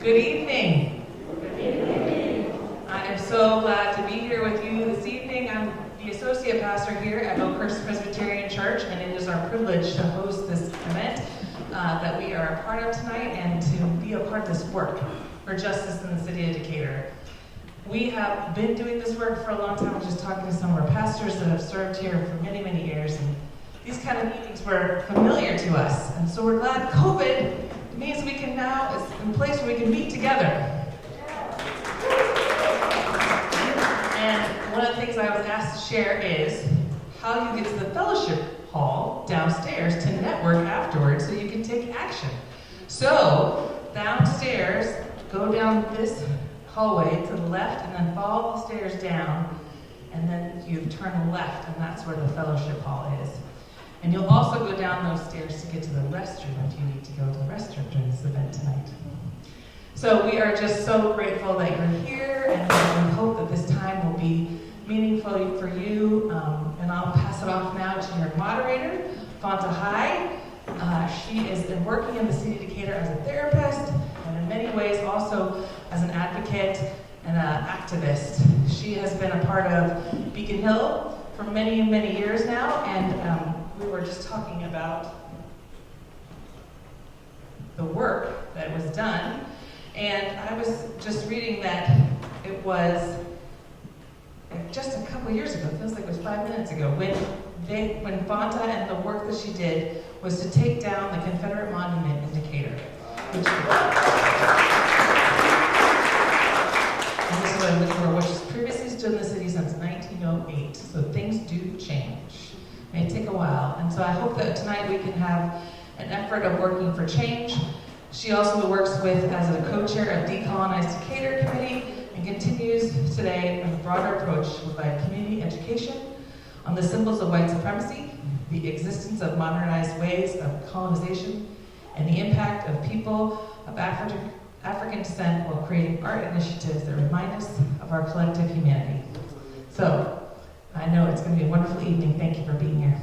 Good evening. Good evening. I am so glad to be here with you this evening. I'm the associate pastor here at Oakhurst Presbyterian Church, and it is our privilege to host this event that we are a part of tonight and to be a part of this work for justice in the city of Decatur. We have been doing this work for a long time. I was just talking to some of our pastors that have served here for many, many years, and these kind of meetings were familiar to us. And so we're glad COVID means we can now, it's in a place where we can meet together. And one of the things I was asked to share is how you get to the fellowship hall downstairs to network afterwards so you can take action. So downstairs, go down this hallway to the left and then follow the stairs down, and then you turn left, and that's where the fellowship hall is. And you'll also go down those stairs to get to the restroom if you need to go to the restroom during this event tonight. So we are just so grateful that you're here, and we hope that this time will be meaningful for you. And I'll pass it off now to your moderator, Fanta Hai. She is working in the city of Decatur as a therapist, and in many ways also as an advocate and an activist. She has been a part of Beacon Hill for many, many years now, and we were just talking about the work that was done, and I was just reading that it was just a couple years ago, it feels like it was 5 minutes ago, when Fanta and the work that she did was to take down the Confederate monument in Decatur. And this is what I'm looking for, which has previously stood in the city since 1908, so things do change. It may take a while, and so I hope that tonight we can have an effort of working for change. She also works as a co-chair of Decolonized Decatur Committee and continues today with a broader approach to provide community education on the symbols of white supremacy, the existence of modernized ways of colonization, and the impact of people of African descent while creating art initiatives that remind us of our collective humanity. So, I know it's going to be a wonderful evening. Thank you for being here.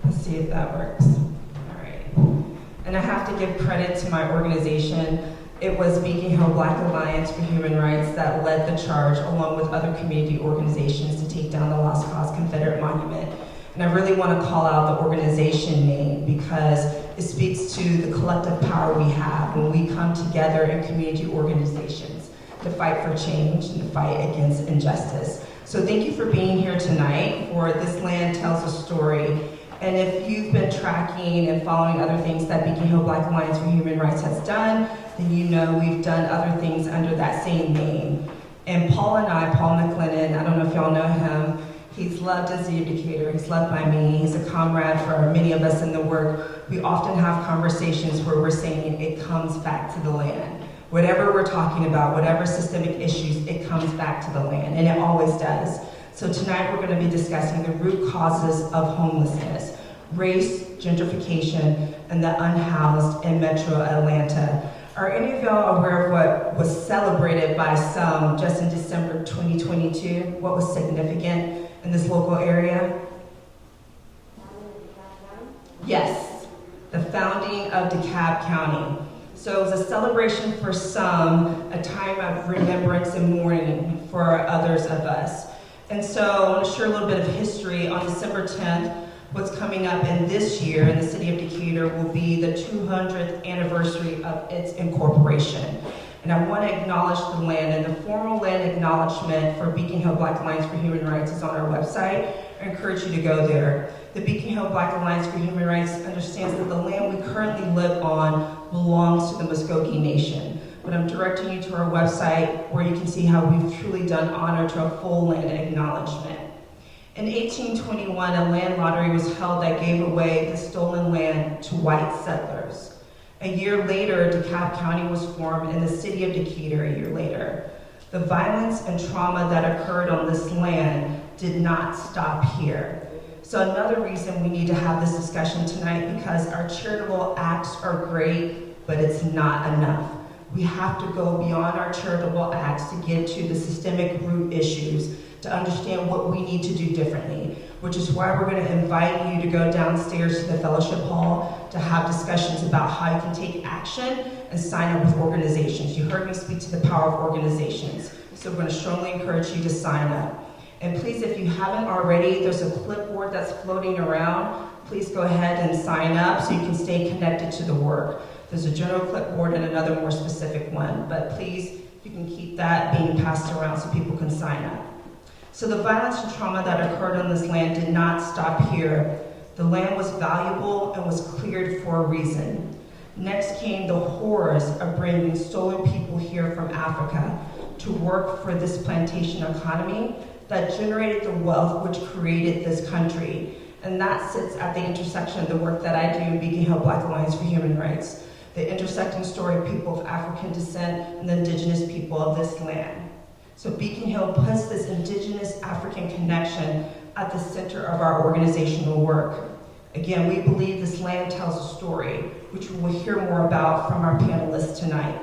Let's see if that works. All right. And I have to give credit to my organization. It was Beacon Hill Black Alliance for Human Rights that led the charge, along with other community organizations, to take down the Lost Cause Confederate Monument. And I really want to call out the organization name because it speaks to the collective power we have when we come together in community organizations to fight for change and to fight against injustice. So thank you for being here tonight for This Land Tells a Story. And if you've been tracking and following other things that Beacon Hill Black Alliance for Human Rights has done, then you know we've done other things under that same name. And Paul McLennan, I don't know if y'all know him, he's loved in the city of Decatur, he's loved by me, he's a comrade for many of us in the work. We often have conversations where we're saying it comes back to the land. Whatever we're talking about, whatever systemic issues, it comes back to the land, and it always does. So tonight we're going to be discussing the root causes of homelessness, race, gentrification, and the unhoused in Metro Atlanta. Are any of y'all aware of what was celebrated by some just in December 2022? What was significant in this local area? Yes, the founding of Dekalb County. So it was a celebration for some, a time of remembrance and mourning for others of us. And so I want to share a little bit of history. On December 10th, what's coming up in this year in the city of Decatur will be the 200th anniversary of its incorporation. And I want to acknowledge the land, and the formal land acknowledgement for Beacon Hill Black Alliance for Human Rights is on our website. I encourage you to go there. The Beacon Hill Black Alliance for Human Rights understands that the land we currently live on belongs to the Muskogee Nation. But I'm directing you to our website where you can see how we've truly done honor to a full land acknowledgement. In 1821, a land lottery was held that gave away the stolen land to white settlers. A year later, Dekalb County was formed in the city of Decatur a year later. The violence and trauma that occurred on this land did not stop here. So another reason we need to have this discussion tonight, because our charitable acts are great, but it's not enough. we have to go beyond our charitable acts to get to the systemic root issues, to understand what we need to do differently, which is why we're going to invite you to go downstairs to the fellowship hall to have discussions about how you can take action and sign up with organizations. You heard me speak to the power of organizations, so we're going to strongly encourage you to sign up. And please, if you haven't already, there's a clipboard that's floating around. Please go ahead and sign up so you can stay connected to the work. There's a general clipboard and another more specific one, but please, you can keep that being passed around so people can sign up. So the violence and trauma that occurred on this land did not stop here. The land was valuable and was cleared for a reason. Next came the horrors of bringing stolen people here from Africa to work for this plantation economy that generated the wealth which created this country. And that sits at the intersection of the work that I do in Beacon Hill Black Alliance for Human Rights, the intersecting story of people of African descent and the indigenous people of this land. So Beacon Hill puts this indigenous African connection at the center of our organizational work. Again, we believe this land tells a story, which we will hear more about from our panelists tonight.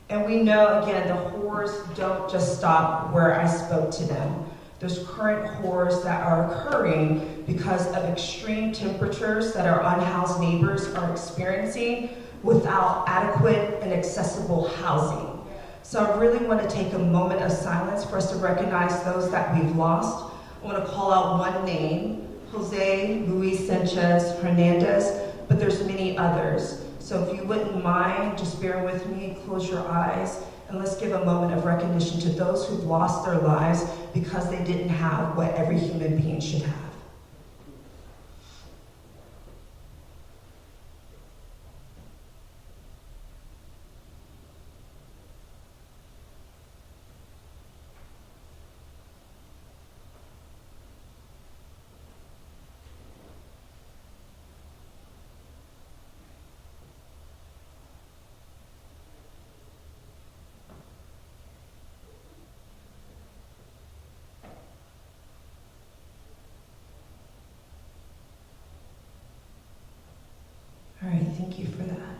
And we know, again, the horrors don't just stop where I spoke to them. There's current horrors that are occurring because of extreme temperatures that our unhoused neighbors are experiencing without adequate and accessible housing. So I really want to take a moment of silence for us to recognize those that we've lost. I want to call out one name, Jose Luis Sanchez Hernandez, but there's many others. So if you wouldn't mind, just bear with me, close your eyes, and let's give a moment of recognition to those who've lost their lives because they didn't have what every human being should have. All right, thank you for that.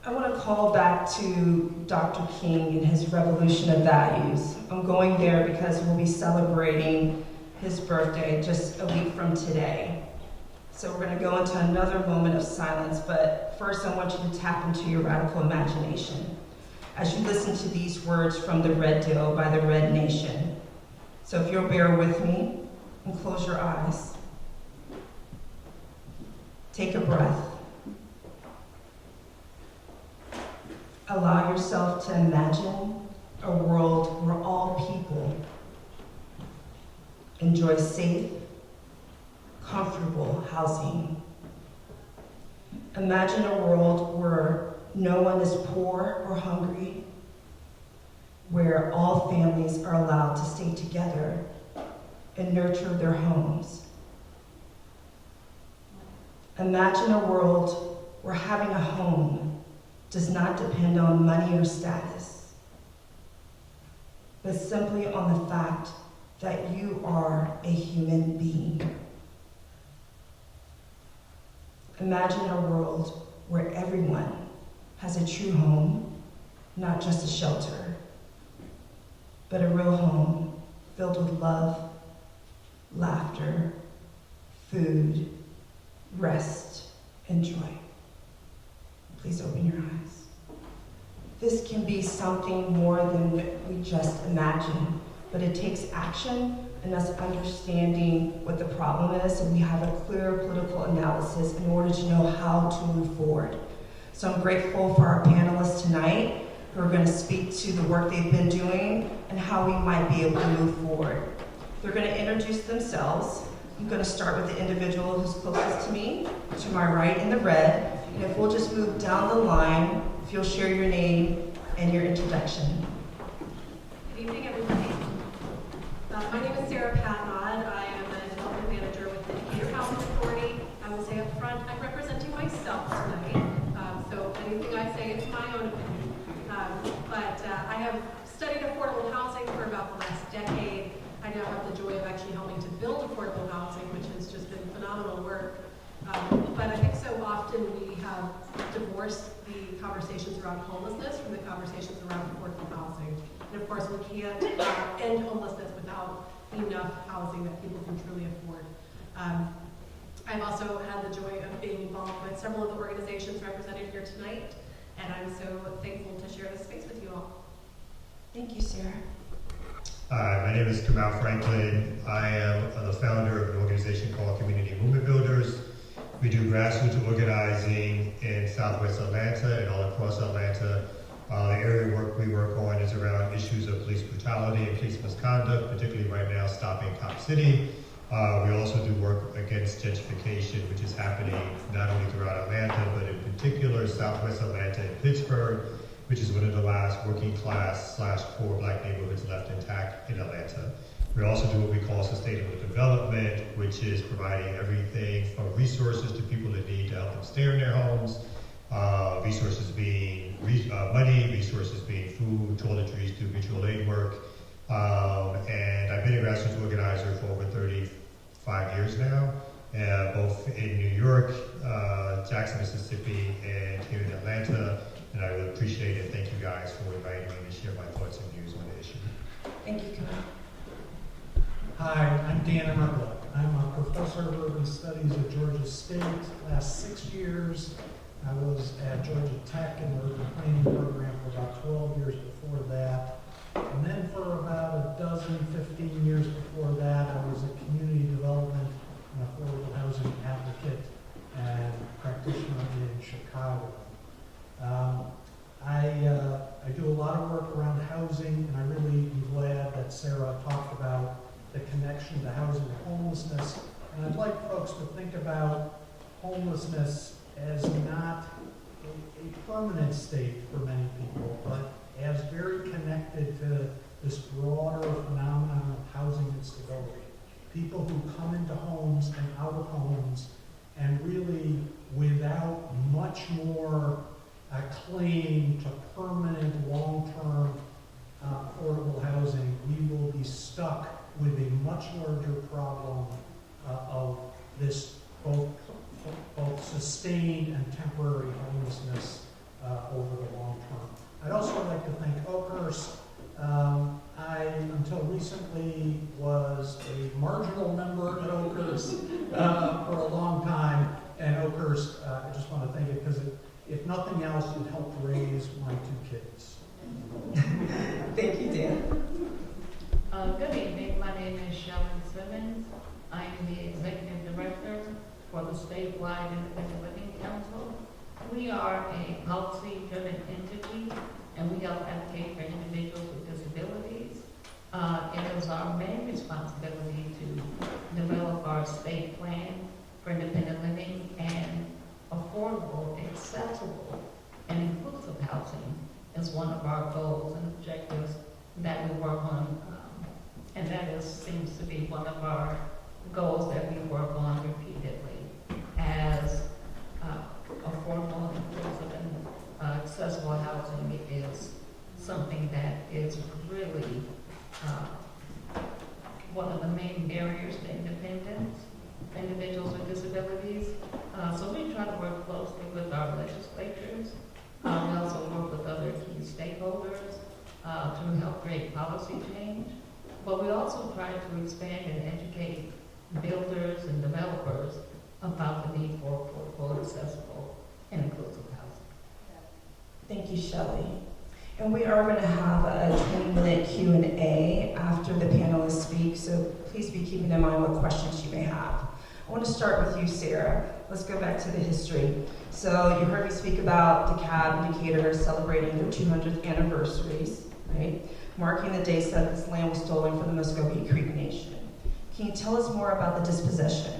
I want to call back to Dr. King and his revolution of values. I'm going there because we'll be celebrating his birthday just a week from today. So we're going to go into another moment of silence, but first I want you to tap into your radical imagination as you listen to these words from The Red Deal by the Red Nation. So if you'll bear with me and close your eyes. Take a breath. Allow yourself to imagine a world where all people enjoy safe, comfortable housing. Imagine a world where no one is poor or hungry, where all families are allowed to stay together and nurture their homes. Imagine a world where having a home does not depend on money or status, but simply on the fact that you are a human being. Imagine a world where everyone has a true home, not just a shelter, but a real home filled with love, laughter, food, rest, and joy. Please open your eyes. This can be something more than we just imagine, but it takes action and us understanding what the problem is, and we have a clear political analysis in order to know how to move forward. So I'm grateful for our panelists tonight who are going to speak to the work they've been doing and how we might be able to move forward. They're going to introduce themselves. I'm going to start with the individual who's closest to me, to my right in the red, and if we'll just move down the line, if you'll share your name and your introduction. Good evening, everybody. My name is Sarah Patnod. I am a development manager with the Dekalb Housing Authority. I will say up front, I'm representing myself tonight, so anything I say is my own opinion. But I have studied affordable housing for about the last decade. I now have the joy of actually helping to build affordable housing, which has just been phenomenal work. But I think so often we have divorced the conversations around homelessness from the conversations around affordable housing. And of course, we can't end homelessness without enough housing that people can truly afford. I've also had the joy of being involved with several of the organizations represented here tonight, and I'm so thankful to share this space with you all. Thank you, Sarah. Hi, my name is Kamal Franklin. I am the founder of an organization called Community Movement Builders. We do grassroots organizing in Southwest Atlanta and all across Atlanta. The area we work on is around issues of police brutality and police misconduct, particularly right now stopping Cop City. We also do work against gentrification, which is happening not only throughout Atlanta, but in particular Southwest Atlanta and Pittsburgh, which is one of the last working class / poor black neighborhoods left intact in Atlanta. We also do what we call sustainable development, which is providing everything from resources to people that need to help them stay in their homes, resources being money, resources being food, toiletries, do mutual aid work. And I've been a grassroots organizer for over 35 years now, both in New York, Jackson, Mississippi, and here in Atlanta. And I would appreciate it. Thank you guys for inviting me to share my thoughts and views on the issue. Thank you, Kamal. Hi, I'm Dan Arbuck. I'm a professor of urban studies at Georgia State. Last 6 years, I was at Georgia Tech in the urban planning program for about 12 years before that. And then for about 15 years before that, I was a community development and affordable housing advocate and practitioner in Chicago. I do a lot of work around housing, and I really am glad that Sarah talked about the connection to housing and homelessness. And I'd like folks to think about homelessness as not a permanent state for many people, but as very connected to this broader phenomenon of housing instability. People who come into homes and out of homes and really without much more claim to permanent, long-term affordable housing, we will be stuck with a much larger problem of this both sustained and temporary homelessness over the long term. I'd also like to thank Oakhurst. I, until recently, was a marginal member at Oakhurst for a long time, and Oakhurst, I just want to thank it because if nothing else, it helped raise my 2 kids. Thank you, Dan. Good evening. My name is Shelley Simmons. I am the Executive Director for the Statewide Independent Living Council. We are a policy-driven entity, and we help advocate for individuals with disabilities. It is our main responsibility to develop our state plan for independent living and affordable, accessible, and inclusive housing is one of our goals and objectives that we work on. And that seems to be one of our goals that we work on repeatedly as affordable, inclusive, and accessible housing is something that is really one of the main barriers to independence for individuals with disabilities. So we try to work closely with our legislatures. We also work with other key stakeholders to help create policy change. But we also try to expand and educate builders and developers about the need for affordable, accessible, and inclusive housing. Thank you, Shelley. And we are going to have a 20-minute Q&A after the panelists speak, so please be keeping in mind what questions you may have. I want to start with you, Sarah. Let's go back to the history. So you heard me speak about Dekalb and Decatur celebrating their 200th anniversaries, right? Marking the dates that this land was stolen from the Muscogee Creek Nation. Can you tell us more about the dispossession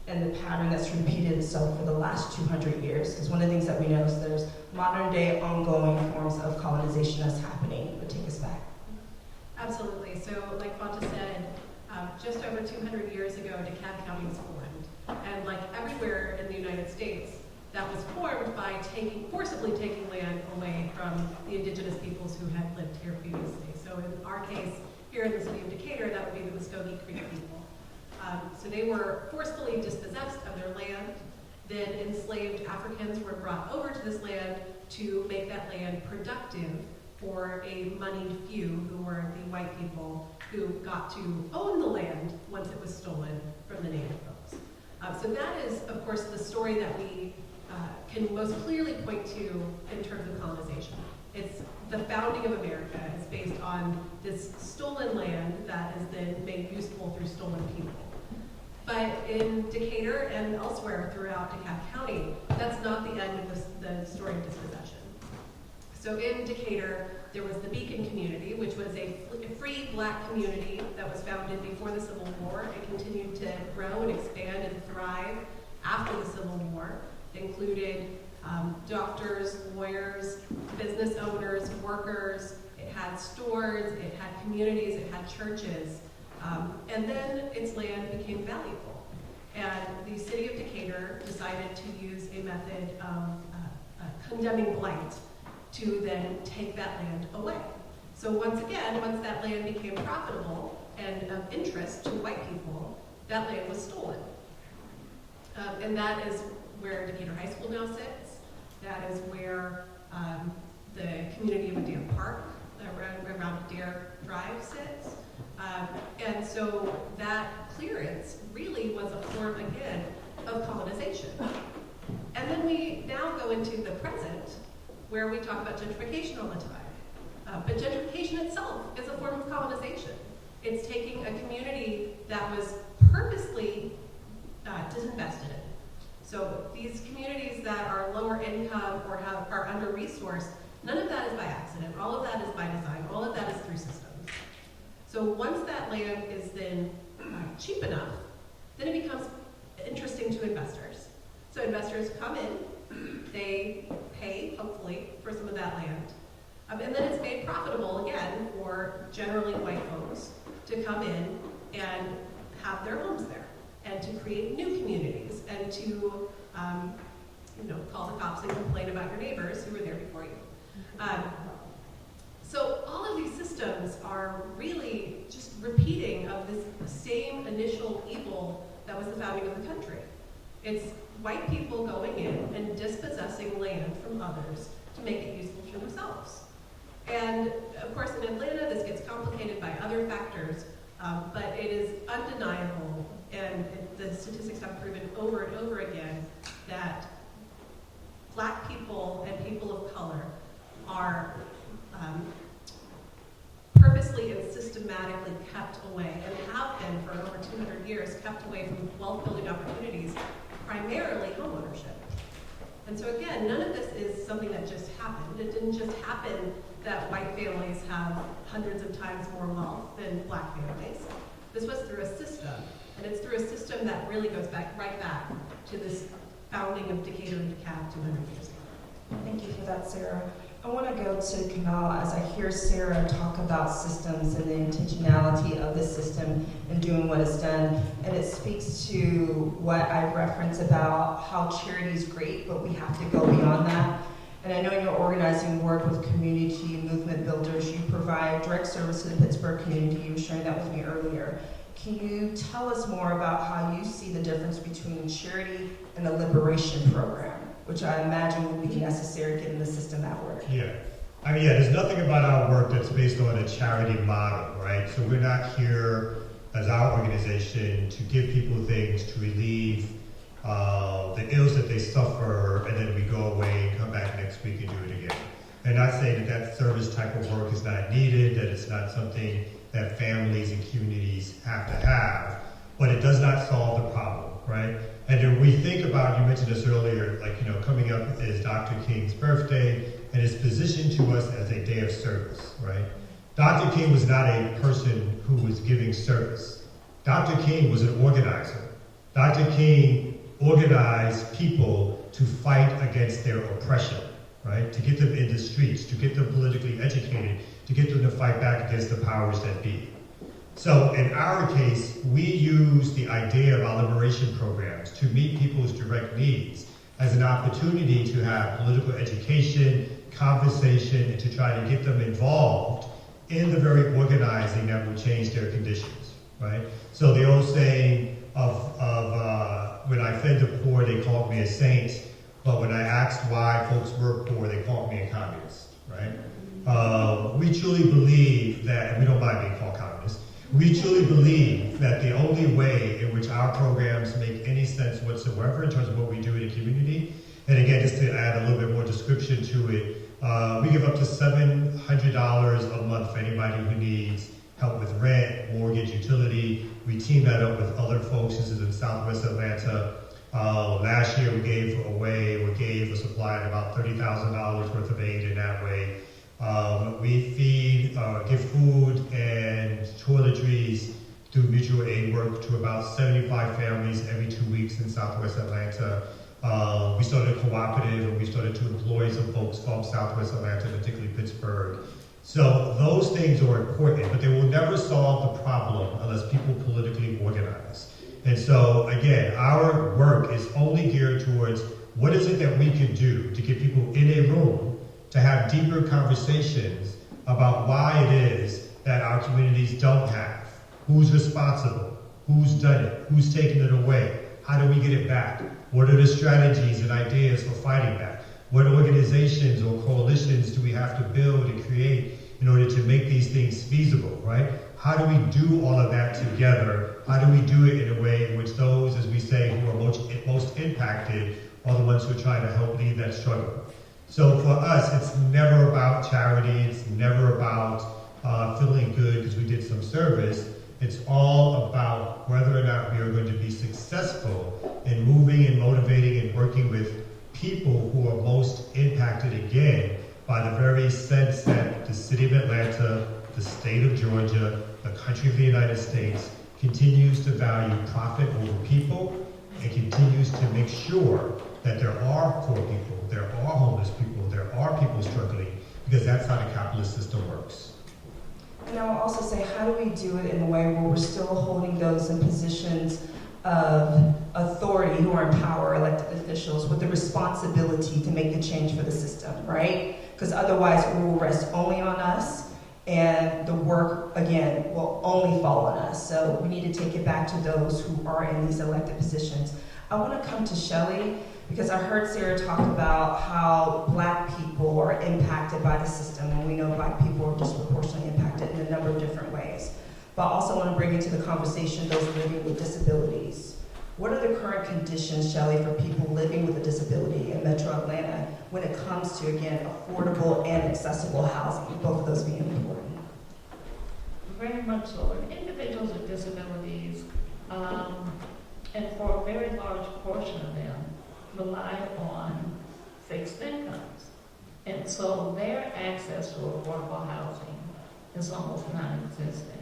and the pattern that's repeated itself for the last 200 years? Because one of the things that we know is there's modern day ongoing forms of colonization that's happening. But take us back. Absolutely. So like Fonta said, just over 200 years ago, Dekalb County was formed. And like everywhere in the United States, that was formed by forcibly taking land away from the indigenous peoples who had lived here previously. So in our case, here in the city of Decatur, that would be the Muscogee Creek people. So they were forcefully dispossessed of their land, Then enslaved Africans were brought over to this land to make that land productive for a moneyed few who were the white people who got to own the land once it was stolen from the native folks. So that is, of course, the story that we can most clearly point to in terms of colonization. It's the founding of America is based on this stolen land that is then made useful through stolen people. But in Decatur and elsewhere throughout DeKalb County, that's not the end of the story of dispossession. So in Decatur, there was the Beacon community, which was a free black community that was founded before the Civil War. It continued to grow and expand and thrive after the Civil War. It included doctors, lawyers, business owners, workers. It had stores, it had communities, it had churches. And then its land became valuable. And the city of Decatur decided to use a method of condemning blight to then take that land away. So once again, once that land became profitable and of interest to white people, that land was stolen. And that is where Decatur High School now sits. That is where the community of Dam Park around Dare Drive sits. And so that clearance really was a form, again, of colonization. And then we now go into the present, where we talk about gentrification all the time. But gentrification itself is a form of colonization. It's taking a community that was purposely disinvested in. So these communities that are lower income or are under-resourced, none of that is by accident. All of that is by design. All of that is through systems. So once that land is then cheap enough, then it becomes interesting to investors. So investors come in, they pay, hopefully, for some of that land. And then it's made profitable again for generally white folks to come in and have their homes there and to create new communities and to call the cops and complain about your neighbors who were there before you. So all of these systems are really just repeating of this same initial evil that was the founding of the country. It's white people going in and dispossessing land from others to make it useful for themselves. And of course in Atlanta this gets complicated by other factors, but it is undeniable, and the statistics have proven over and over again that black people and people of color are purposely and systematically kept away, and have been for over 200 years, kept away from wealth-building opportunities, primarily homeownership. And so again, none of this is something that just happened. It didn't just happen that white families have hundreds of times more wealth than black families. This was through a system, and it's through a system that really goes right back to this founding of Decatur and DeKalb 200 years ago. Thank you for that, Sarah. I want to go to Kamal as I hear Sarah talk about systems and the intentionality of the system and doing what it's done. And it speaks to what I referenced about how charity is great, but we have to go beyond that. And I know in your organizing work with community movement builders, you provide direct service to the Pittsburgh community. You were sharing that with me earlier. Can you tell us more about how you see the difference between charity and the liberation program, which I imagine would be necessary given the system at work? Yeah. There's nothing about our work that's based on a charity model, right? So we're not here as our organization to give people things to relieve the ills that they suffer, and then we go away and come back next week and do it again. And not saying that service type of work is not needed, that it's not something that families and communities have to have, but it does not solve the problem, right? And then we think about, you mentioned this earlier, coming up is Dr. King's birthday, and it's positioned to us as a day of service, right? Dr. King was not a person who was giving service. Dr. King was an organizer. Dr. King organized people to fight against their oppression, right? To get them in the streets, to get them politically educated, to get them to fight back against the powers that be. So in our case, we use the idea of our liberation programs to meet people's direct needs as an opportunity to have political education, conversation, and to try to get them involved in the very organizing that will change their conditions, right? So the old saying of when I fed the poor, they called me a saint. But when I asked why folks were poor, they called me a communist, right? We truly believe that, and we don't mind being called communists, we truly believe that the only way in which our programs make any sense whatsoever in terms of what we do in the community, and again, just to add a little bit more description to it, we give up to $700 a month for anybody who needs help with rent, mortgage, utility. We team that up with other folks. This is in Southwest Atlanta. Last year we gave a supply of about $30,000 worth of aid in that way. We feed, give food and toiletries through mutual aid work to about 75 families every 2 weeks in Southwest Atlanta. We started a cooperative and we started to employ some folks from Southwest Atlanta, particularly Pittsburgh. So those things are important, but they will never solve the problem unless people politically organize. And so again, our work is only geared towards what is it that we can do to get people in a room to have deeper conversations about why it is that our communities don't have, who's responsible, who's done it, who's taken it away, how do we get it back, what are the strategies and ideas for fighting back, what organizations or coalitions do we have to build and create in order to make these things feasible, right? How do we do all of that together? How do we do it in a way in which those, as we say, who are most impacted are the ones who are trying to help lead that struggle? So for us, it's never about charity. It's never about feeling good because we did some service. It's all about whether or not we are going to be successful in moving and motivating and working with people who are most impacted again by the very sense that the city of Atlanta, the state of Georgia, the country of the United States continues to value profit over people and continues to make sure that there are poor people, there are homeless people, there are people struggling, because that's how the capitalist system works. And I will also say, how do we do it in a way where we're still holding those in positions of authority who are in power, elected officials, with the responsibility to make the change for the system, right? Because otherwise it will rest only on us, and the work, again, will only fall on us. So we need to take it back to those who are in these elected positions. I want to come to Shelley, because I heard Sarah talk about how Black people are impacted by the system, and we know Black people are disproportionately impacted in a number of different ways. But I also want to bring into the conversation those living with disabilities. What are the current conditions, Shelley, for people living with a disability in Metro Atlanta when it comes to, again, affordable and accessible housing, both of those being important? Very much so. And individuals with disabilities, and for a very large portion of them, rely on fixed incomes. And so their access to affordable housing is almost non-existent.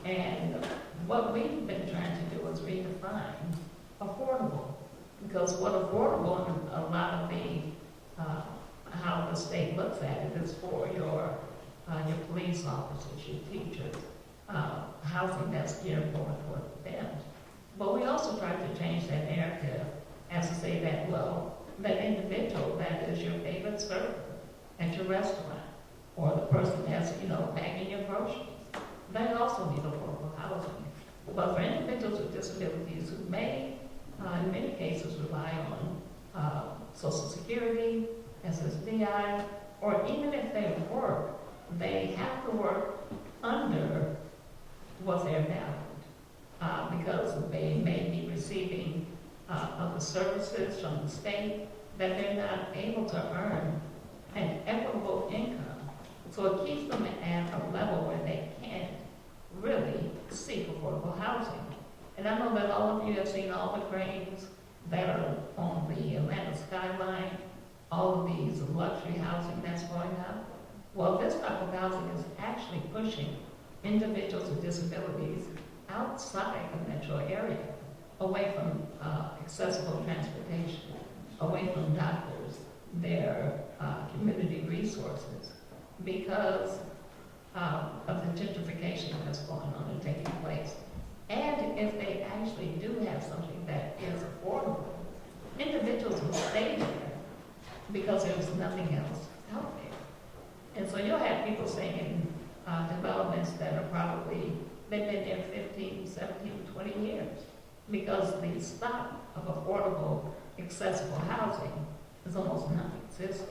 And what we've been trying to do is redefine affordable. Because what affordable, in a lot of the, how the state looks at it, is for your police officers, your teachers, housing that's geared more toward them. But we also try to change that narrative as to say that, well, that individual that is your favorite server at your restaurant, or the person that's, bagging your groceries, they also need affordable housing. But for individuals with disabilities who may, in many cases, rely on Social Security, SSDI, or even if they work, they have to work under what they're valued, because they may be receiving other services from the state that they're not able to earn an equitable income. So it keeps them at a level where they can't really seek affordable housing. And I know that all of you have seen all the cranes that are on the Atlanta skyline, all of these luxury housing that's going up. Well, this type of housing is actually pushing individuals with disabilities outside the metro area, away from accessible transportation, away from doctors, their community resources, because of the gentrification that's going on and taking place. And if they actually do have something that is affordable, individuals will stay there because there's nothing else out there. And so you'll have people staying in developments that are probably, they've been there 15, 17, 20 years. because the stock of affordable, accessible housing is almost non-existent.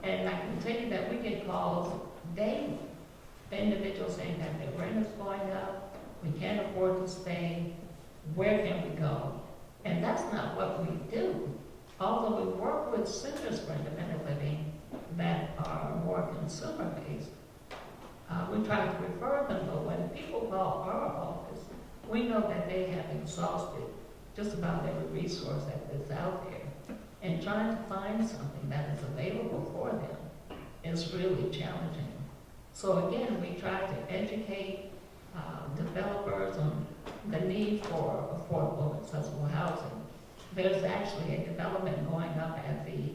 And I can tell you that we get calls daily, individuals saying that their rent is going up, we can't afford to stay, where can we go? And that's not what we do. Although we work with centers for independent living that are more consumer-based, we try to refer them, but when people call our office, we know that they have exhausted just about every resource that is out there. And trying to find something that is available for them is really challenging. So again, we try to educate developers on the need for affordable, accessible housing. There's actually a development going up at the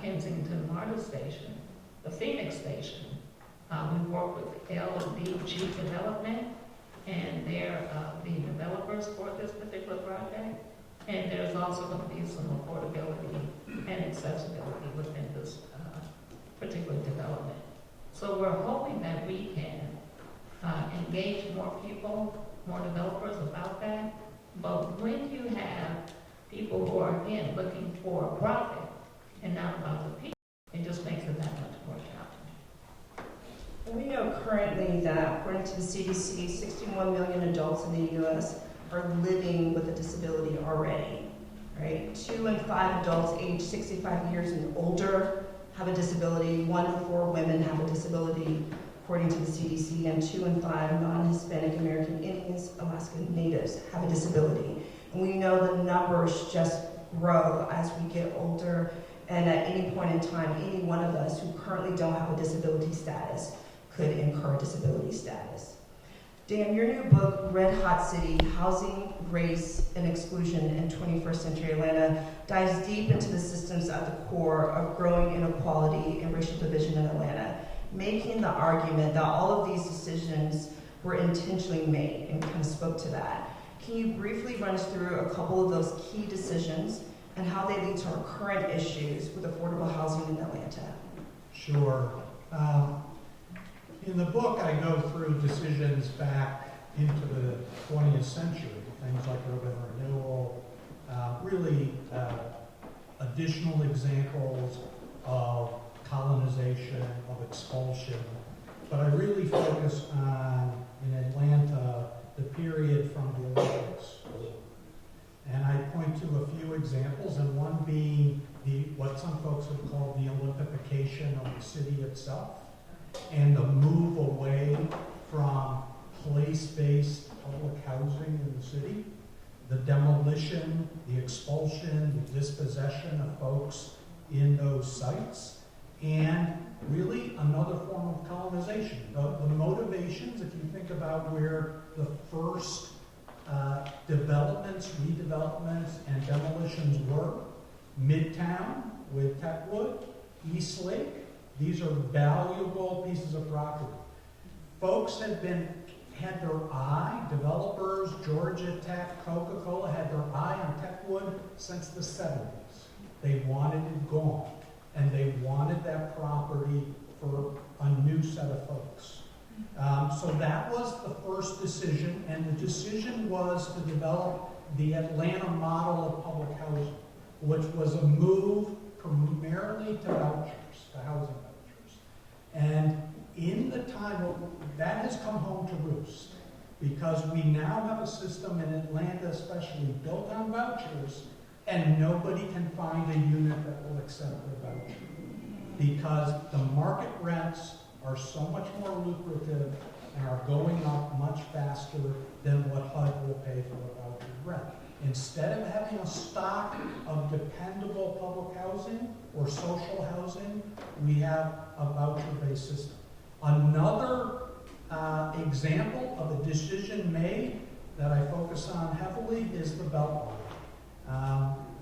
Kensington MARTA station, the Phoenix station. We work with LDG Development, and they're the developers for this particular project. And there's also going to be some affordability and accessibility within this particular development. So we're hoping that we can engage more people, more developers about that. But when you have people who are, again, looking for a profit and not about the people, it just makes it that much more challenging. We know currently that, according to the CDC, 61 million adults in the U.S. are living with a disability already, right? 2 in 5 adults aged 65 years and older have a disability. 1 in 4 women have a disability, according to the CDC, and 2 in 5 non-Hispanic American Indians, Alaskan Natives have a disability. And we know the numbers just grow as we get older, and at any point in time, any one of us who currently don't have a disability status could incur disability status. Dan, your new book, Red Hot City, Housing, Race, and Exclusion in 21st Century Atlanta, dives deep into the systems at the core of growing inequality and racial division in Atlanta, making the argument that all of these decisions were intentionally made, and kind of spoke to that. Can you briefly run us through a couple of those key decisions and how they lead to our current issues with affordable housing in Atlanta? Sure. In the book, I go through decisions back into the 20th century, things like urban renewal, really additional examples of colonization, of expulsion. But I really focus on, in Atlanta, the period from the Olympics. And I point to a few examples, and one being what some folks have called the Olympification of the city itself, and the move away from place-based public housing in the city, the demolition, the expulsion, the dispossession of folks in those sites, and really another form of colonization. The motivations, if you think about where the first developments, redevelopments, and demolitions were, Midtown with Techwood, Eastlake, these are valuable pieces of property. Folks had their eye, developers, Georgia Tech, Coca-Cola had their eye on Techwood since the 70s. They wanted it gone, and they wanted that property for a new set of folks. So that was the first decision, and the decision was to develop the Atlanta model of public housing, which was a move primarily to vouchers, to housing vouchers. And in the time, that has come home to roost, because we now have a system in Atlanta especially built on vouchers, and nobody can find a unit that will accept the voucher, because the market rents are so much more lucrative and are going up much faster than what HUD will pay for a voucher rent. Instead of having a stock of dependable public housing or social housing, we have a voucher-based system. Another example of a decision made that I focus on heavily is the Beltline.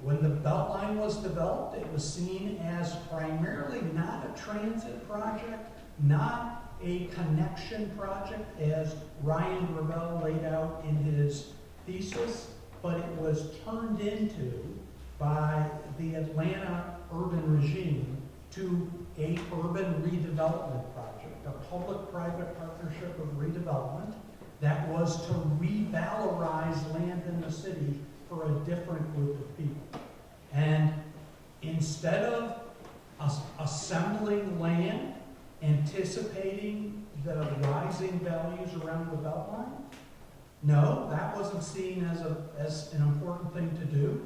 When the Beltline was developed, it was seen as primarily not a transit project, not a connection project, as Ryan Gravel laid out in his thesis, but it was turned into, by the Atlanta urban regime, to a urban redevelopment project, a public-private partnership of redevelopment that was to revalorize land in the city for a different group of people. And instead of assembling land, anticipating the rising values around the Beltline, no, that wasn't seen as an important thing to do.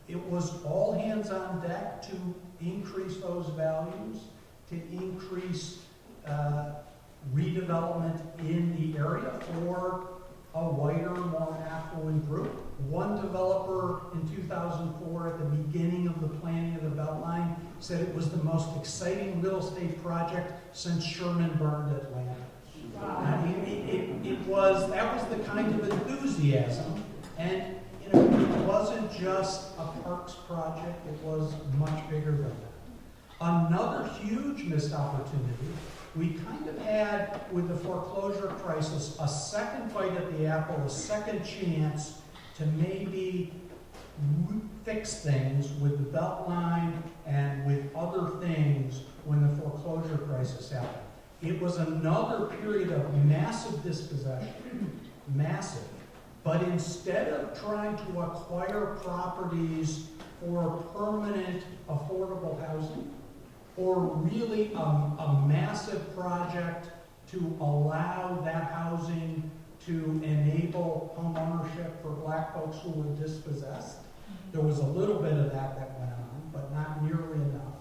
It was all hands on deck to increase those values, to increase redevelopment in the area for a wider, more affluent group. One developer in 2004, at the beginning of the planning of the Beltline, said it was the most exciting real estate project since Sherman burned Atlanta. Wow. That was the kind of enthusiasm, and it wasn't just a parks project, it was much bigger than that. Another huge missed opportunity, we kind of had, with the foreclosure crisis, a second bite at the apple, a second chance to maybe fix things with the Beltline and with other things when the foreclosure crisis happened. It was another period of massive dispossession, massive. But instead of trying to acquire properties for permanent affordable housing, or really a massive project to allow that housing to enable home ownership for black folks who were dispossessed, there was a little bit of that went on, but not nearly enough.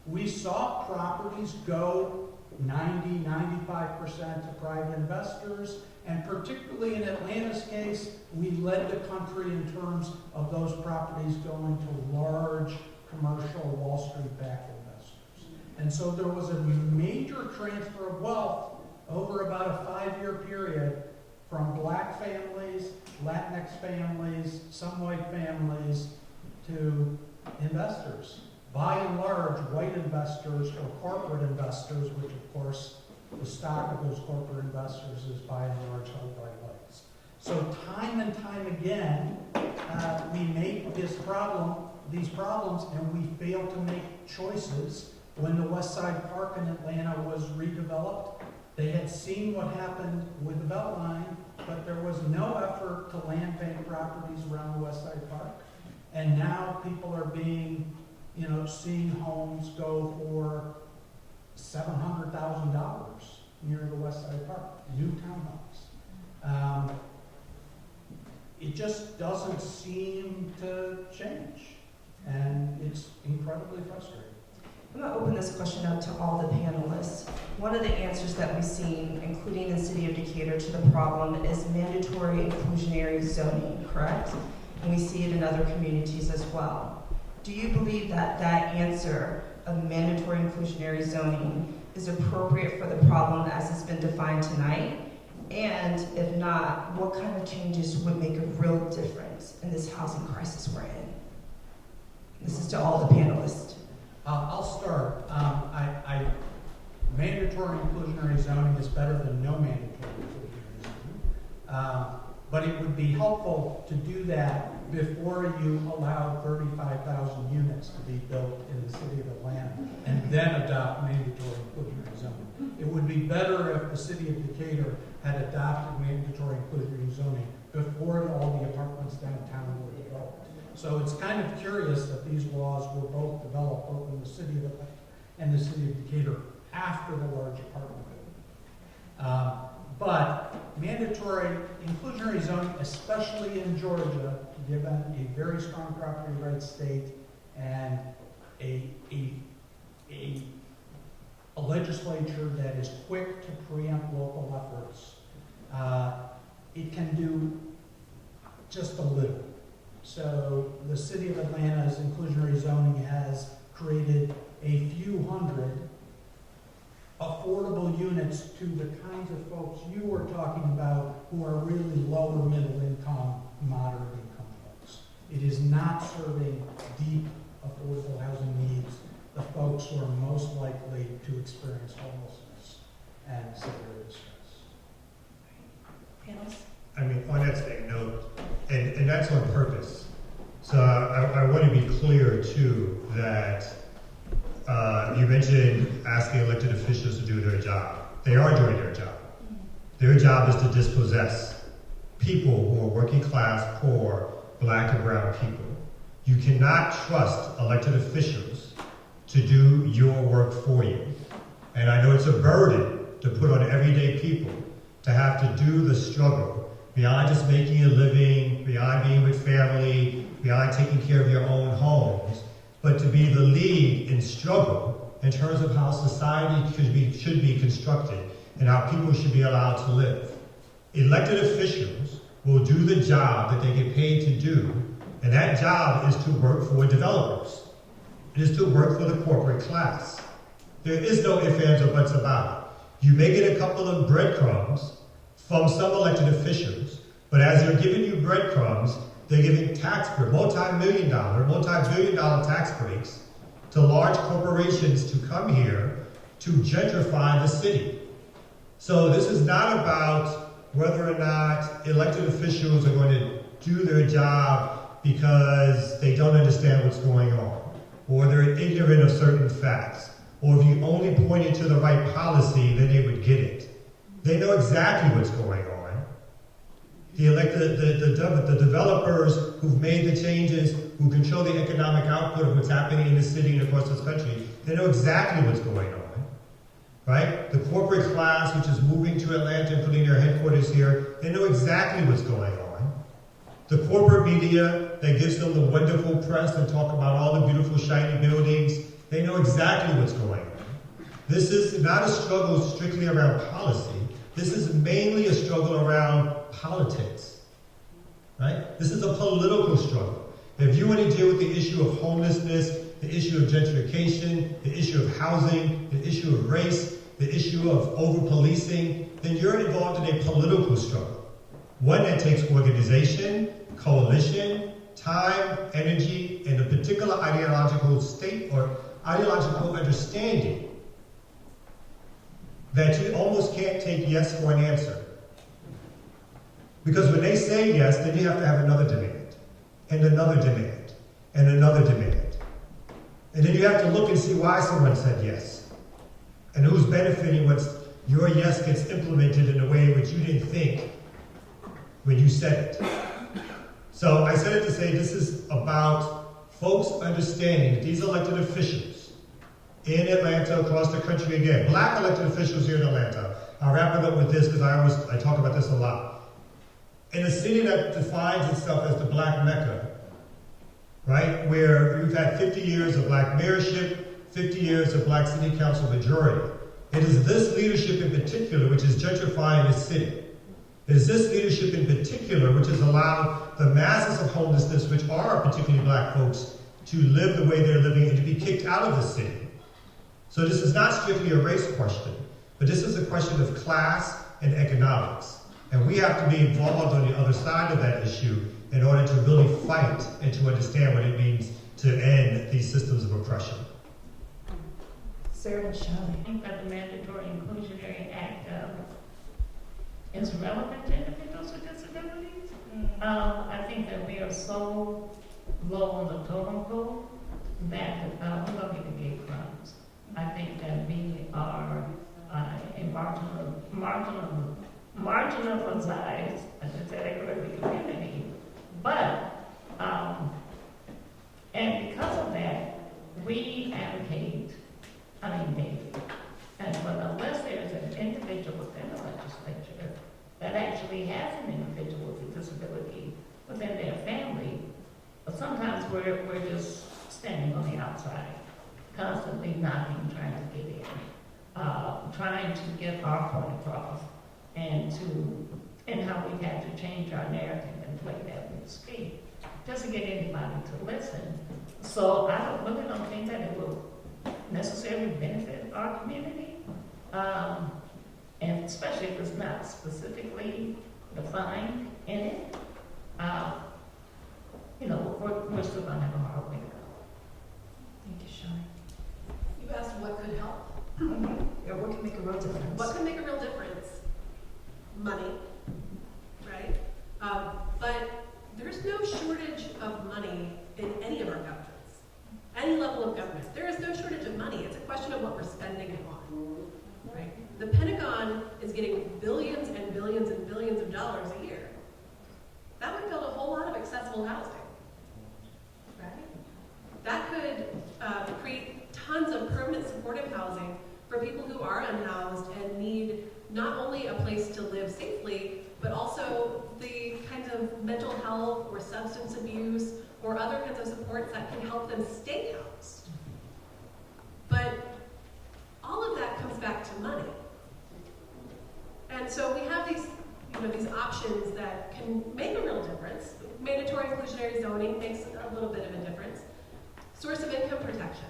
We saw properties go 95% to private investors, and particularly in Atlanta's case, we led the country in terms of those properties going to large commercial Wall Street-backed investors. And so there was a major transfer of wealth over about a 5-year period from black families, Latinx families, some white families, to investors. By and large, white investors or corporate investors, which of course the stock of those corporate investors is by and large held by whites. So time and time again, we make these problems, and we fail to make choices. When the West Side Park in Atlanta was redeveloped, they had seen what happened with the Beltline, but there was no effort to land bank properties around the West Side Park. And now people are seeing homes go for $700,000 near the West Side Park, new townhomes. It just doesn't seem to change, and it's incredibly frustrating. I'm going to open this question up to all the panelists. One of the answers that we've seen, including in the city of Decatur, to the problem is mandatory inclusionary zoning, correct? And we see it in other communities as well. Do you believe that that answer of mandatory inclusionary zoning is appropriate for the problem as it's been defined tonight? And if not, what kind of changes would make a real difference in this housing crisis we're in? This is to all the panelists. I'll start. Mandatory inclusionary zoning is better than no mandatory inclusionary zoning. But it would be helpful to do that before you allow 35,000 units to be built in the city of Atlanta and then adopt mandatory inclusionary zoning. It would be better if the city of Decatur had adopted mandatory inclusionary zoning before all the apartments downtown were developed. So it's kind of curious that these laws were both developed, both in the city of Atlanta and the city of Decatur, after the large apartment building. But mandatory inclusionary zoning, especially in Georgia, given a very strong property rights state and a legislature that is quick to preempt local efforts, it can do just a little. So the city of Atlanta's inclusionary zoning has created a few hundred affordable units to the kinds of folks you were talking about who are really lower middle income, moderate income folks. It is not serving deep affordable housing needs, the folks who are most likely to experience homelessness and severe distress. Panelists? I mean, on that same note, and that's on purpose. So I want to be clear too that you mentioned asking elected officials to do their job. They are doing their job. Their job is to dispossess people who are working class, poor, black and brown people. You cannot trust elected officials to do your work for you. And I know it's a burden to put on everyday people to have to do the struggle beyond just making a living, beyond being with family, beyond taking care of your own homes, but to be the lead in struggle in terms of how society should be constructed and how people should be allowed to live. Elected officials will do the job that they get paid to do, and that job is to work for developers. It is to work for the corporate class. There is no ifs, ands, or buts about it. You may get a couple of breadcrumbs from some elected officials, but as they're giving you breadcrumbs, they're giving multi-billion dollar tax breaks to large corporations to come here to gentrify the city. So this is not about whether or not elected officials are going to do their job because they don't understand what's going on, or they're ignorant of certain facts, or if you only pointed to the right policy, then they would get it. They know exactly what's going on. The developers who've made the changes, who control the economic output of what's happening in the city and across this country, they know exactly what's going on, right? The corporate class, which is moving to Atlanta and putting their headquarters here, they know exactly what's going on. The corporate media that gives them the wonderful press and talk about all the beautiful, shiny buildings, they know exactly what's going on. This is not a struggle strictly around policy. This is mainly a struggle around politics, right? This is a political struggle. If you want to deal with the issue of homelessness, the issue of gentrification, the issue of housing, the issue of race, the issue of over-policing, then you're involved in a political struggle. One that takes organization, coalition, time, energy, and a particular ideological state or ideological understanding that you almost can't take yes for an answer. Because when they say yes, then you have to have another demand, and another demand, and another demand. And then you have to look and see why someone said yes, and who's benefiting once your yes gets implemented in a way which you didn't think when you said it. So I said it to say this is about folks understanding that these elected officials in Atlanta, across the country again, black elected officials here in Atlanta. I'll wrap it up with this because I talk about this a lot. In a city that defines itself as the black Mecca, right, where we've had 50 years of black mayorship, 50 years of black city council majority, it is this leadership in particular which is gentrifying the city. It is this leadership in particular which has allowed the masses of homelessness, which are particularly black folks, to live the way they're living and to be kicked out of the city. So this is not strictly a race question, but this is a question of class and economics. And we have to be involved on the other side of that issue in order to really fight and to understand what it means to end these systems of oppression. Sarah and Shelley. I think that the Mandatory Inclusionary Act is relevant to individuals with disabilities. I think that we are so low on the totem pole that we don't get the gay crumbs. I think that we are a marginalized, community. But, and because of that, we advocate, but unless there's an individual within the legislature that actually has an individual with a disability within their family, but sometimes we're just standing on the outside, constantly knocking, trying to get in, trying to get our point across, and how we have to change our narrative and play that we speak, just to get anybody to listen. So I really don't think that it will necessarily benefit our community, and especially if it's not specifically defined in it. We're still going to have a hard way to go. Thank you, Shelley. You asked what could help. Yeah, what can make a real difference? What can make a real difference? Money, right? But there's no shortage of money in any of our governments, any level of government. There is no shortage of money. It's a question of what we're spending it on, right? The Pentagon is getting billions and them stay housed. But all of that comes back to money. And so we have these, these options that can make a real difference. Mandatory inclusionary zoning makes a little bit of a difference. Source of income protection,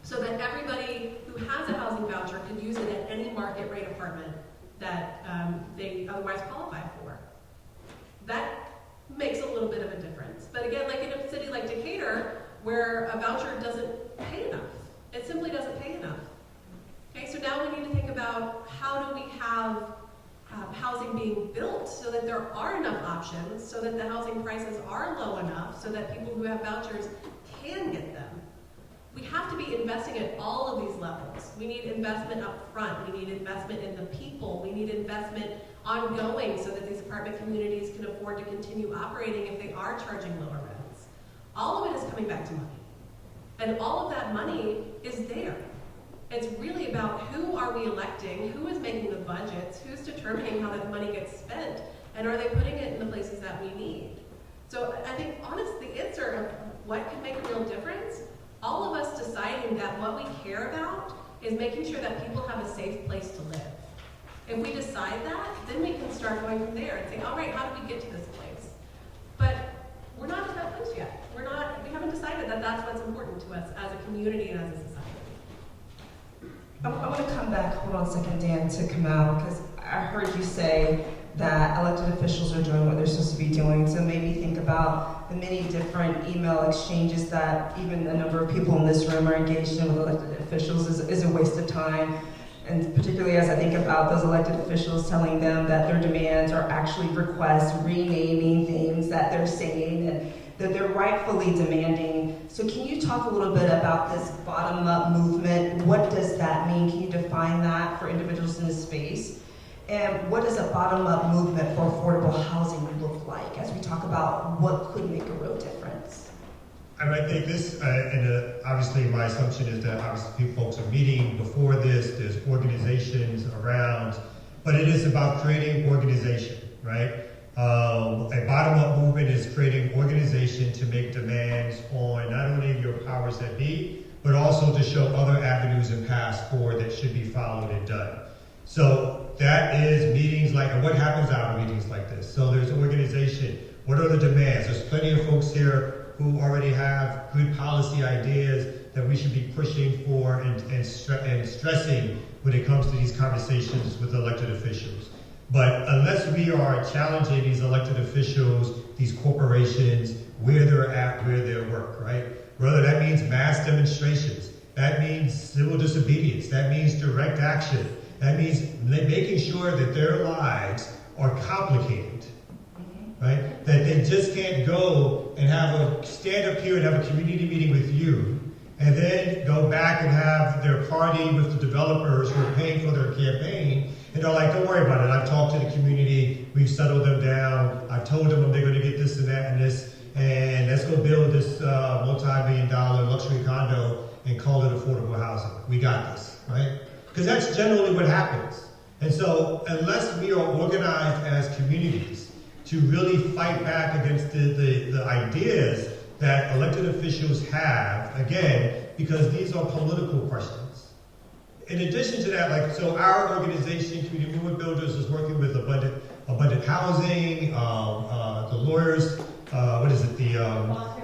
so that everybody who has a housing voucher could use it at any market rate apartment that they otherwise qualify for. That makes a little bit of a difference. But again, like in a city like Decatur, where a voucher doesn't pay enough. It simply doesn't pay enough. Okay, so now we need to think about how do we have housing being built so that there are enough options, so that the housing prices are low enough, so that people who have vouchers can get them. We have to be investing at all of these levels. We need investment up front. We need investment in the people. We need investment ongoing so that these apartment communities can afford to continue operating if they are charging lower rents. All of it is coming back to money. And all of that money is there. It's really about who are we electing, who is making the budgets, who's determining how that money gets spent, and are they putting it in the places that we need? So I think, honestly, the answer of what can make a real difference, all of us deciding that what we care about is making sure that people have a safe place to live. If we decide that, then we can start going from there and say, all right, how do we get to this place? But we're not at that place yet. We haven't decided that that's what's important to us as a community and as a society. I want to come back, hold on a second, Dan, to Kamal, because I heard you say that elected officials are doing what they're supposed to be doing. So it made me think about the many different email exchanges that even a number of people in this room are engaged in with elected officials is a waste of time. And particularly as I think about those elected officials telling them that their demands are actually requests, renaming things that they're saying and that they're rightfully demanding. So can you talk a little bit about this bottom-up movement? What does that mean? Can you define that for individuals in this space? And what does a bottom-up movement for affordable housing look like as we talk about what could make a real difference? I think this, obviously my assumption is that obviously folks are meeting before this, there's organizations around, but it is about creating organization, right? A bottom-up movement is creating organization to make demands on not only your powers that be, but also to show other avenues and paths forward that should be followed and done. So that is meetings like, and what happens out of meetings like this? So there's organization. What are the demands? There's plenty of folks here who already have good policy ideas that we should be pushing for and stressing when it comes to these conversations with elected officials. But unless we are challenging these elected officials, these corporations, where they're at, where they work, right? Whether that means mass demonstrations, that means civil disobedience, that means direct action, that means making sure that their lives are complicated, right? That they just can't go and stand up here and have a community meeting with you, and then go back and have their party with the developers who are paying for their campaign. And they're like, don't worry about it. I've talked to the community. We've settled them down. I've told them they're going to get this and that and this. And let's go build this multi-million-dollar luxury condo and call it affordable housing. We got this, right? Because that's generally what happens. And so unless we are organized as communities to really fight back against the ideas that elected officials have, again, because these are political questions. In addition to that, so our organization, Community Movement Builders, is working with Abundant Housing, the lawyers, Volunteer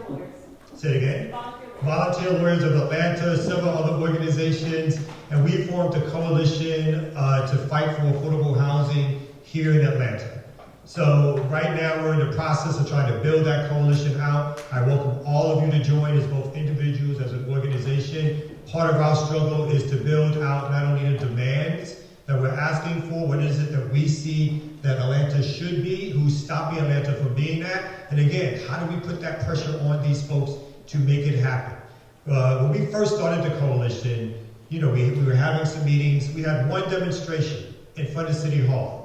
lawyers. Say it again? Volunteer Lawyers of Atlanta, several other organizations, and we formed a coalition to fight for affordable housing here in Atlanta. So right now we're in the process of trying to build that coalition out. I welcome all of you to join as both individuals, as an organization. Part of our struggle is to build out not only the demands that we're asking for, what is it that we see that Atlanta should be, who's stopping Atlanta from being that, and again, how do we put that pressure on these folks to make it happen? When we first started the coalition, we were having some meetings. We had one demonstration in front of City Hall.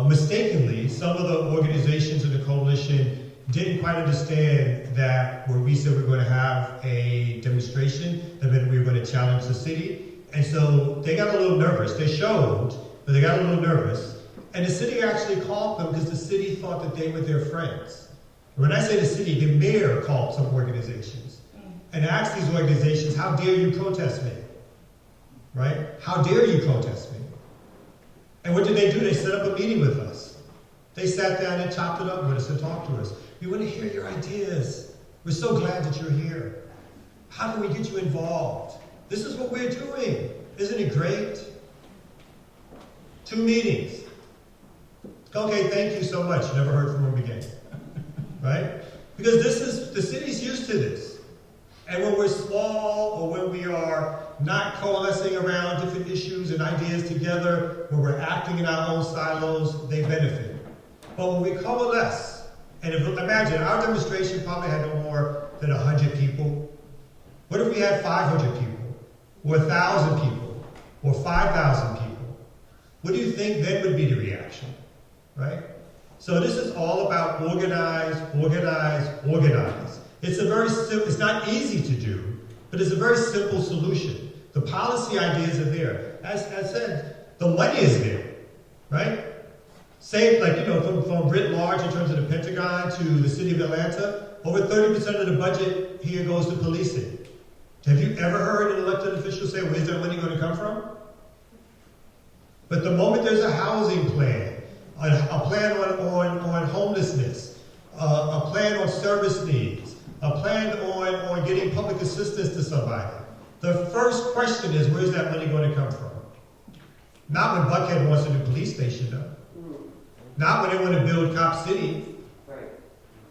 Mistakenly, some of the organizations in the coalition didn't quite understand that when we said we were going to have a demonstration, that meant we were going to challenge the city. And so they got a little nervous. They showed, but they got a little nervous. And the city actually called them because the city thought that they were their friends. When I say the city, the mayor called some organizations. and ask these organizations, how dare you protest me? Right? How dare you protest me? And what did they do? They set up a meeting with us. They sat down and chopped it up with us and talked to us. We want to hear your ideas. We're so glad that you're here. How can we get you involved? This is what we're doing. Isn't it great? 2 meetings. Okay, thank you so much. Never heard from them again. Right? Because the city's used to this. And when we're small or when we are not coalescing around different issues and ideas together, when we're acting in our own silos, they benefit. But when we coalesce, and imagine our demonstration probably had no more than 100 people. What if we had 500 people, or 1,000 people, or 5,000 people? What do you think then would be the reaction, right? So this is all about organize, organize, organize. It's a very simple, it's not easy to do, but it's a very simple solution. The policy ideas are there. As said, the money is there, right? Say, like, from writ large in terms of the Pentagon to the city of Atlanta, over 30% of the budget here goes to policing. Have you ever heard an elected official say, where's that money going to come from? But the moment there's a housing plan, a plan on homelessness, a plan on service needs, a plan on getting public assistance to somebody, the first question is, where's that money going to come from? Not when Buckhead wants a new police station, though. Not when they want to build Cop City. Right.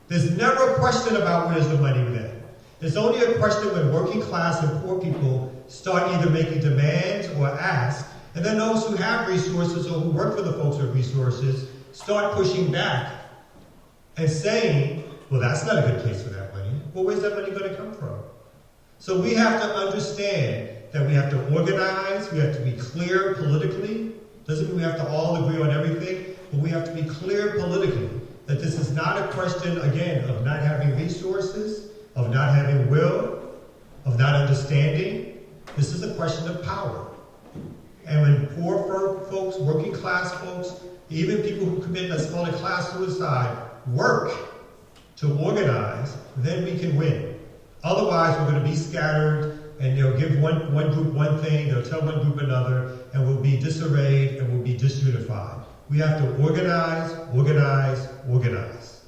There's never a question about where's the money then. There's only a question when working class and poor people start either making demands or ask, and then those who have resources or who work for the folks with resources start pushing back and saying, well, that's not a good place for that money. Well, where's that money going to come from? So we have to understand that we have to organize, we have to be clear politically. Doesn't mean we have to all agree on everything, but we have to be clear politically that this is not a question, again, of not having resources, of not having will, of not understanding. This is a question of power. And when poor folks, working class folks, even people who commit, let's call it class suicide, work to organize, then we can win. Otherwise, we're going to be scattered, and they'll give one group one thing, they'll tell one group another, and we'll be disarrayed, and we'll be disunified. We have to organize, organize, organize.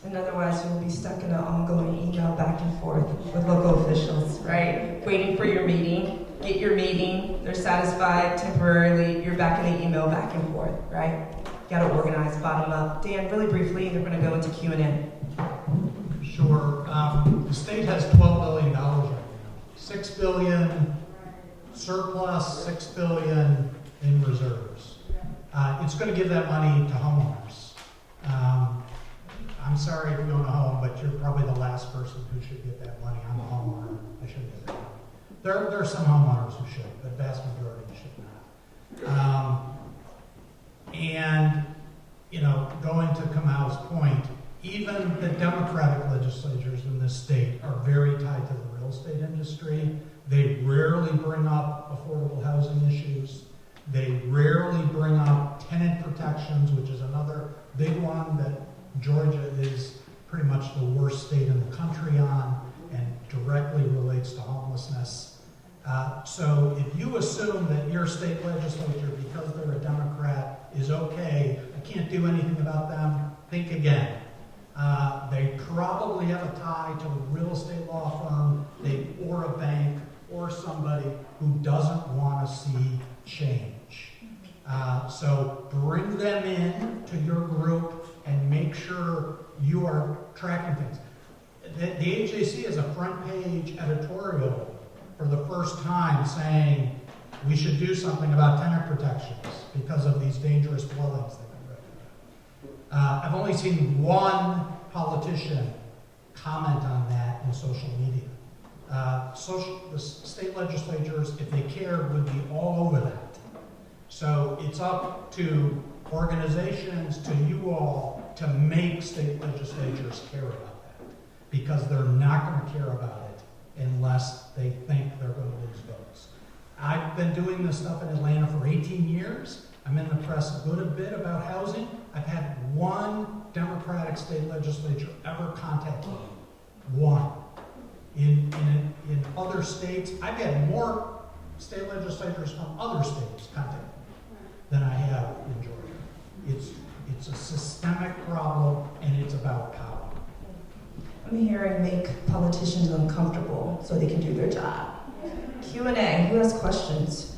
And otherwise, you'll be stuck in an ongoing email back and forth with local officials, right? Waiting for your meeting, get your meeting, they're satisfied temporarily, you're back in the email back and forth, right? You gotta organize, bottom up. Dan, really briefly, they're gonna go into Q&A. Sure. The state has $12 billion right now. $6 billion surplus, $6 billion in reserves. It's going to give that money to homeowners. I'm sorry if you own a home, but you're probably the last person who should get that money. I'm a homeowner. I shouldn't get that money. There are some homeowners who should, but the vast majority should not. And, going to Kamal's point, even the Democratic legislatures in this state are very tied to the real estate industry. They rarely bring up affordable housing issues. They rarely bring up tenant protections, which is another big one that Georgia is pretty much the worst state in the country on and directly relates to homelessness. So if you assume that your state legislature, because they're a Democrat, is okay, I can't do anything about them, think again. They probably have a tie to a real estate law firm, or a bank, or somebody who doesn't want to see change. So bring them in to your group and make sure you are tracking things. The HAC has a front page editorial for the first time saying we should do something about tenant protections because of these dangerous dwellings that we recommend. I've only seen one politician comment on that in social media. The state legislatures, if they cared, would be all over that. So it's up to organizations, to you all, to make state legislatures care about that. Because they're not going to care about it unless they think they're going to lose votes. I've been doing this stuff in Atlanta for 18 years. I'm in the press a good bit about housing. I've had one Democratic state legislature ever contact me. One. In states. I've had more state legislators from other states contact me than I have in Georgia. It's a systemic problem, and it's about power. I'm hearing make politicians uncomfortable so they can do their job. Q&A, who has questions?